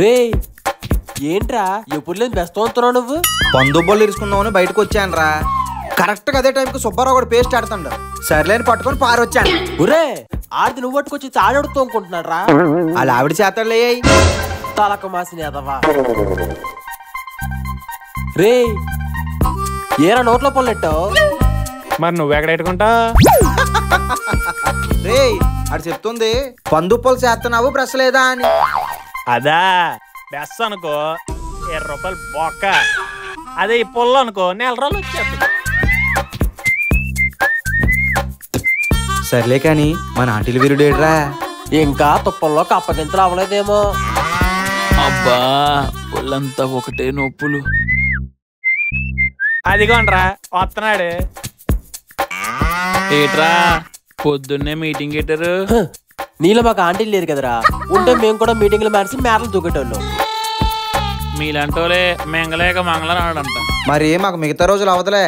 రే ఏంట్రా ఎప్పుడు లేని బెస్ట్ అవుతున్నావు నువ్వు? పందుబ్బోళ్ళు ఇరుసుకుందామని బయటకు వచ్చాను రా. కరెక్ట్ గా అదే టైంకి సుబ్బారావు కూడా పేస్ట్ ఆడుతుండ. సర్లేని పట్టుకొని పారొచ్చాను. ఒరే ఆడిది నువ్వు పట్టుకొచ్చి తాడెడుతూ అనుకుంటున్నాడు రా. అలా ఆవిడ చేతలే తలక మాసిన ఎదవా. రే ఏరా నోట్లో పొల్లెట్టావు? మరి నువ్వెక్కడ పెట్టుకుంటా? రే అది చెప్తుంది పందుబ్బోలు చేస్తున్నావు బ్రష్ లేదా అని. అదా బెస్ అనుకో 20 రూపాయలు బొక్క. అదే ఈ పొల్లు అనుకో నెల రోజులు వచ్చేస్తుంది. సర్లే కాని మన ఆంటీలు వీరుడేడ్రా. ఇంకా తుప్పల్లో కప్పగింతలు అవ్వలేదేమో. అబ్బా ఒళ్ళంతా ఒకటే నొప్పులు. అదిగోండ్రా వస్తున్నాడు. ఏట్రా పొద్దున్నే మీటింగ్ పెట్టారు? నీలో మాకు ఆంటీలు లేదు కదరా. ఉంటే మేము కూడా మీటింగ్లు మార్చి మేరలు దూకేటోళ్ళు. మీలాంటోలే మెంగలేక మంగళనాడంట. మరి మాకు మిగతా రోజులు అవదలే.